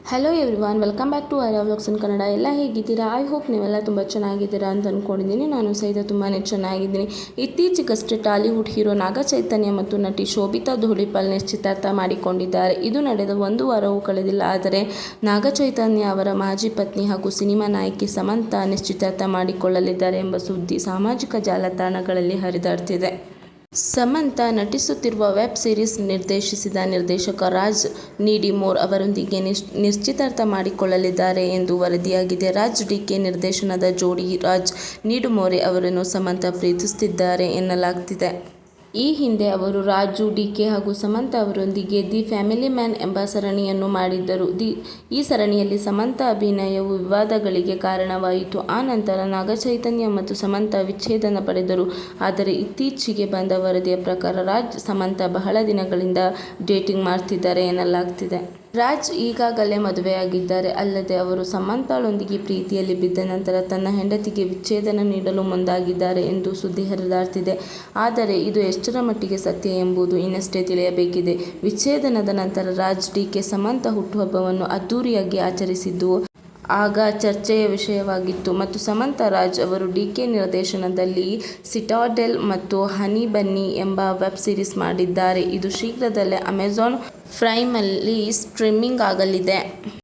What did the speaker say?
Hello everyone, welcome back to Arya vlogs in Kannada. ಎಲ್ಲ ಹೇಗಿದ್ದೀರಾ? I hope ನೀವೆಲ್ಲ ತುಂಬ ಚೆನ್ನಾಗಿದ್ದೀರಾ ಅಂತ ಅಂದ್ಕೊಂಡಿದ್ದೀನಿ. ನಾನು ಸಹಿತ ತುಂಬಾ ಚೆನ್ನಾಗಿದ್ದೀನಿ. ಇತ್ತೀಚೆಗಷ್ಟೇ ಟಾಲಿವುಡ್ ಹೀರೋ ನಾಗ ಚೈತನ್ಯ ಮತ್ತು ನಟಿ ಶೋಭಿತಾ ಧೂಳಿಪಾಲ್ ನಿಶ್ಚಿತಾರ್ಥ ಮಾಡಿಕೊಂಡಿದ್ದಾರೆ. ಇದು ನಡೆದ 1 ವಾರವೂ ಕಳೆದಿಲ್ಲ. ಆದರೆ ನಾಗ ಚೈತನ್ಯ ಅವರ ಮಾಜಿ ಪತ್ನಿ ಹಾಗೂ ಸಿನಿಮಾ ನಾಯಕಿ ಸಮಂತಾ ನಿಶ್ಚಿತಾರ್ಥ ಮಾಡಿಕೊಳ್ಳಲಿದ್ದಾರೆ ಎಂಬ ಸುದ್ದಿ ಸಾಮಾಜಿಕ ಜಾಲತಾಣಗಳಲ್ಲಿ ಹರಿದಾಡ್ತಿದೆ. ಸಮಂತಾ ನಟಿಸುತ್ತಿರುವ ವೆಬ್ ಸೀರೀಸ್ ನಿರ್ದೇಶಿಸಿದ ನಿರ್ದೇಶಕ ರಾಜ್ ನೀಡಿಮೋರ್ ಅವರೊಂದಿಗೆ ನಿಶ್ಚಿತಾರ್ಥ ಮಾಡಿಕೊಳ್ಳಲಿದ್ದಾರೆ ಎಂದು ವರದಿಯಾಗಿದೆ. ರಾಜ್ ಡಿಕೆ ನಿರ್ದೇಶನದ ಜೋಡಿ ರಾಜ್ ನೀಡುಮೋರೆ ಅವರನ್ನು ಸಮಂತಾ ಪ್ರೀತಿಸುತ್ತಿದ್ದಾರೆ ಎನ್ನಲಾಗ್ತಿದೆ. ಈ ಹಿಂದೆ ಅವರು ರಾಜು, ಡಿಕೆ ಹಾಗೂ ಸಮಂತಾ ಅವರೊಂದಿಗೆ ದಿ ಫ್ಯಾಮಿಲಿ ಮ್ಯಾನ್ ಎಂಬ ಸರಣಿಯನ್ನು ಮಾಡಿದ್ದರು. ಈ ಸರಣಿಯಲ್ಲಿ ಸಮಂತಾ ಅಭಿನಯವು ವಿವಾದಗಳಿಗೆ ಕಾರಣವಾಯಿತು. ಆ ನಂತರ ನಾಗಚೈತನ್ಯ ಮತ್ತು ಸಮಂತಾ ವಿಚ್ಛೇದನ ಪಡೆದರು. ಆದರೆ ಇತ್ತೀಚೆಗೆ ಬಂದ ವರದಿಯ ಪ್ರಕಾರ ರಾಜ್, ಸಮಂತಾ ಬಹಳ ದಿನಗಳಿಂದ ಡೇಟಿಂಗ್ ಮಾಡ್ತಿದ್ದಾರೆ ಎನ್ನಲಾಗ್ತಿದೆ. ರಾಜ್ ಈಗಾಗಲೇ ಮದುವೆಯಾಗಿದ್ದಾರೆ. ಅಲ್ಲದೆ ಅವರು ಸಮಂತಾಳೊಂದಿಗೆ ಪ್ರೀತಿಯಲ್ಲಿ ಬಿದ್ದ ನಂತರ ತನ್ನ ಹೆಂಡತಿಗೆ ವಿಚ್ಛೇದನ ನೀಡಲು ಮುಂದಾಗಿದ್ದಾರೆ ಎಂದು ಸುದ್ದಿ ಹರಿದಾಡ್ತಿದೆ. ಆದರೆ ಇದು ಎಷ್ಟರ ಮಟ್ಟಿಗೆ ಸತ್ಯ ಎಂಬುದು ಇನ್ನಷ್ಟೇ ತಿಳಿಯಬೇಕಿದೆ. ವಿಚ್ಛೇದನದ ನಂತರ ರಾಜ್, ಡಿಕೆ, ಸಮಂತಾ ಹುಟ್ಟುಹಬ್ಬವನ್ನು ಅದ್ದೂರಿಯಾಗಿ ಆಚರಿಸಿದ್ದು ಆಗ ಚರ್ಚೆಯ ವಿಷಯವಾಗಿತ್ತು. ಮತ್ತು ಸಮಂತಾ ರಾಜ್ ಅವರು ಡಿಕೆ ನಿರ್ದೇಶನದಲ್ಲಿ ಸಿಟಾಡೆಲ್ ಮತ್ತು ಹನಿ ಬನ್ನಿ ಎಂಬ ವೆಬ್ ಸೀರೀಸ್ ಮಾಡಿದ್ದಾರೆ. ಇದು ಶೀಘ್ರದಲ್ಲೇ ಅಮೆಜಾನ್ ಪ್ರೈಮಲ್ಲಿ ಸ್ಟ್ರೀಮಿಂಗ್ ಆಗಲಿದೆ.